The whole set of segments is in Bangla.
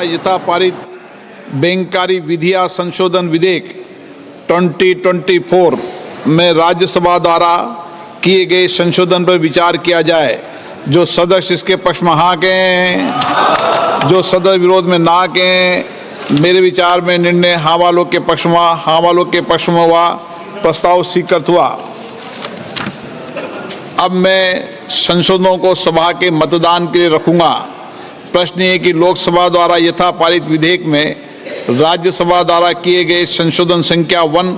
यथा पारित बैंककारी विधियां संशोधन विधेयक 2024 में राज्यसभा द्वारा किए गए संशोधन पर विचार किया जाए। जो सदस्य इसके पक्ष में हाँ कहें, जो सदस्य विरोध में ना कहें। मेरे विचार में निर्णय हाँ वालों के पक्ष में हुआ। प्रस्ताव स्वीकृत हुआ। अब मैं संशोधनों को सभा के मतदान के लिए रखूंगा। प्रश्न ये कि लोकसभा द्वारा यथा पारित विधेयक में राज्यसभा द्वारा किए गए संशोधन संख्या 1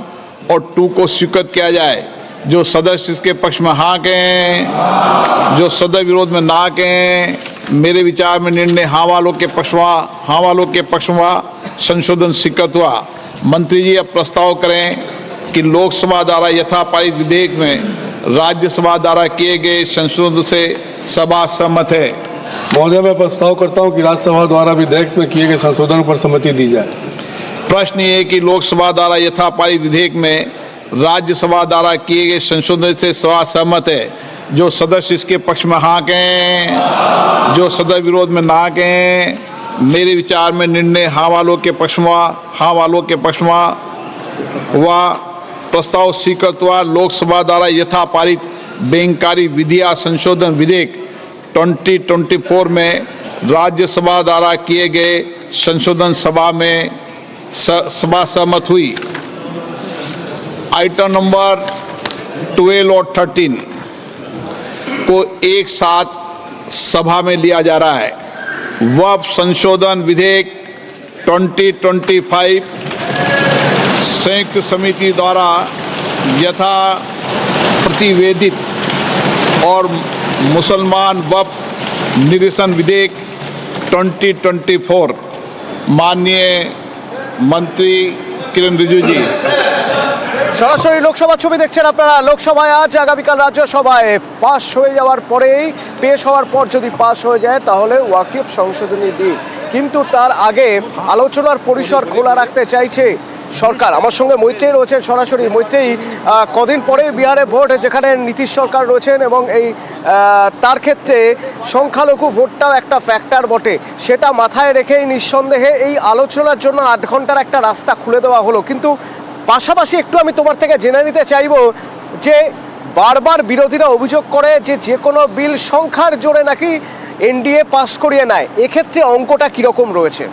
और 2 को स्वीकृत किया जाए। जो सदस्य इसके पक्ष में हाँ कहें, जो सदस्य विरोध में ना कहें। मेरे विचार में निर्णय हाँ वालों के पक्ष में संशोधन स्वीकृत हुआ। मंत्री जी अब प्रस्ताव करें कि लोकसभा द्वारा यथा पारित विधेयक में राज्यसभा द्वारा किए गए संशोधन से सभा सहमत है। महोदय, मैं प्रस्ताव करता हूं कि राज्यसभा द्वारा विधेयक में किए गए संशोधन पर सहमति दी जाए। प्रश्न ये है कि लोकसभा द्वारा यथा पारित विधेयक में राज्यसभा द्वारा किए गए संशोधन से सभा सहमत है। जो सदस्य इसके पक्ष में हाँ कहें, जो सदस्य विरोध में ना कहें। मेरे विचार में निर्णय हाँ वालों के पक्ष में हुआ। प्रस्ताव स्वीकृत हुआ। लोकसभा द्वारा यथा पारित बैंककारी विधियां संशोधन विधेयक 2024 में राज्यसभा द्वारा किए गए संशोधन सभा सहमत हुई। आइटम नंबर 12 और 13 को एक साथ सभा में लिया जा रहा है। वक्फ संशोधन विधेयक 2025 संयुक्त समिति द्वारा यथा प्रतिवेदित और मुसलमान वक्फ निरसन विधेयक 2024। माननीय मंत्री किरण रिजिजू जी। সরাসরি লোকসভা ছবি দেখছেন আপনারা। লোকসভায় আজ আগামীকাল রাজ্যসভায় পাস হয়ে যাওয়ার পরেই পেশ হওয়ার পর যদি পাস হয়ে যায় তাহলে ওয়াকিফ সংশোধনী বিল, কিন্তু তার আগে আলোচনার পরিসর খোলা রাখতে চাইছে সরকার। আমার সঙ্গে মৈত্রী রয়েছেন সরাসরি। মৈত্রী, কদিন পরে বিহারে ভোট, যেখানে নীতিশ সরকার রয়েছেন এবং এই তার ক্ষেত্রে সংখ্যালঘু ভোটটাও একটা ফ্যাক্টর বটে। সেটা মাথায় রেখেই নিঃসন্দেহে এই আলোচনার জন্য 8 ঘন্টার একটা রাস্তা খুলে দেওয়া হলো। কিন্তু পাশাপাশি একটু আমি তোমার থেকে জেনে নিতে চাইব যে বারবার বিরোধীরা অভিযোগ করে যে কোনো বিল সংখ্যার জোরে নাকি এনডিএ পাস করিয়ে নেয়। এক্ষেত্রে অঙ্কটা কীরকম রয়েছে?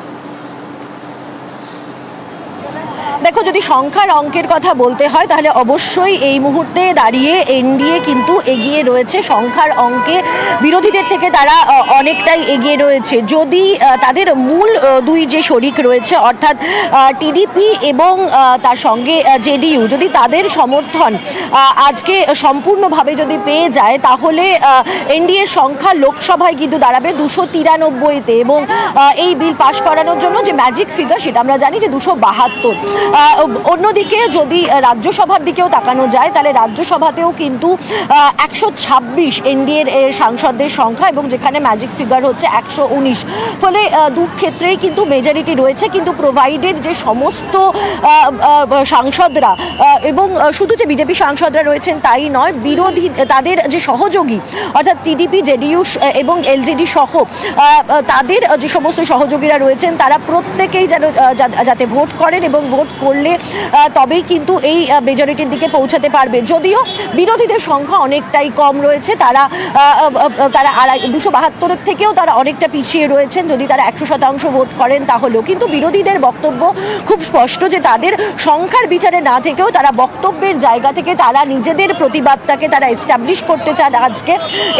দেখো, যদি সংখ্যার অঙ্কের কথা বলতে হয় তাহলে অবশ্যই এই মুহূর্তে দাঁড়িয়ে এনডিএ কিন্তু এগিয়ে রয়েছে। সংখ্যার অঙ্কে বিরোধীদের থেকে তারা অনেকটাই এগিয়ে রয়েছে। যদি তাদের মূল দুই যে শরিক রয়েছে অর্থাৎ টিডিপি এবং তার সঙ্গে জেডিইউ, যদি তাদের সমর্থন আজকে সম্পূর্ণভাবে যদি পেয়ে যায় তাহলে এনডিএর সংখ্যা লোকসভায় কিন্তু দাঁড়াবে 293-তে এবং এই বিল পাশ করানোর জন্য যে ম্যাজিক ফিগার সেটা আমরা জানি যে 272। অন্যদিকে যদি রাজ্যসভার দিকেও তাকানো যায় তাহলে রাজ্যসভাতেও কিন্তু 126 এনডিএর সাংসদদের সংখ্যা এবং যেখানে ম্যাজিক ফিগার হচ্ছে 119। ফলে দু ক্ষেত্রেই কিন্তু মেজরিটি রয়েছে। কিন্তু প্রোভাইডেড যে সমস্ত সাংসদরা এবং শুধু যে বিজেপি সাংসদরা রয়েছেন তাই নয়, বিরোধী তাদের যে সহযোগী অর্থাৎ টিডিপি, জেডিইউ এবং এলজেডি সহ তাদের যে সমস্ত সহযোগীরা রয়েছেন তারা প্রত্যেকেই যাতে ভোট করেন এবং ভোট করলে তবেই কিন্তু এই মেজরিটির দিকে পৌঁছাতে পারবে। যদিও বিরোধীদের সংখ্যা অনেকটাই কম রয়েছে, তারা 272-এর থেকেও তারা অনেকটা পিছিয়ে রয়েছেন। যদি তারা 100% ভোট করেন তাহলেও কিন্তু বিরোধীদের বক্তব্য খুব স্পষ্ট যে তাদের সংখ্যার বিচারে না থেকেও তারা বক্তব্যের জায়গা থেকে তারা নিজেদের প্রতিবাদটাকে তারা এস্টাবলিশ করতে চান আজকে।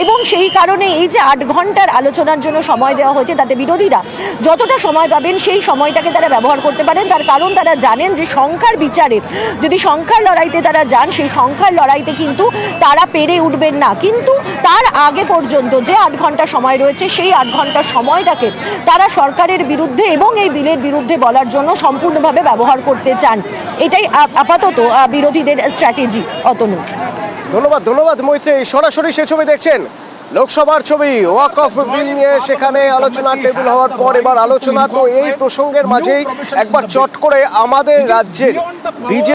এবং সেই কারণে এই যে 8 ঘন্টার আলোচনার জন্য সময় দেওয়া হয়েছে তাতে বিরোধীরা যতটা সময় পাবেন সেই সময়টাকে তারা ব্যবহার করতে পারেন। তার কারণ তারা জানেন যে সংখ্যার বিচারে যদি সংখ্যার লড়াইতে তারা যান সেই সংখ্যার লড়াইতে কিন্তু তারা পেরে উঠবেন না। কিন্তু তার আগে পর্যন্ত যে 8 ঘন্টা সময় রয়েছে সেই 8 ঘন্টার সময়টাকে তারা সরকারের বিরুদ্ধে এবং এই বিলের বিরুদ্ধে বলার জন্য সম্পূর্ণভাবে ব্যবহার করতে চান। এটাই আপাতত বিরোধীদের স্ট্র্যাটেজি। অতনু, ধন্যবাদ মৈত্রী। সরাসরি সে ছবি দেখছেন লোকসভার ছবি। ওয়াকফ বিল নিয়ে সেখানে আলোচনা টেবিল হওয়ার পর এবার আলোচনা তো এই প্রসঙ্গের মাঝেই একবার চট করে আমাদের রাজ্যের বিজেপি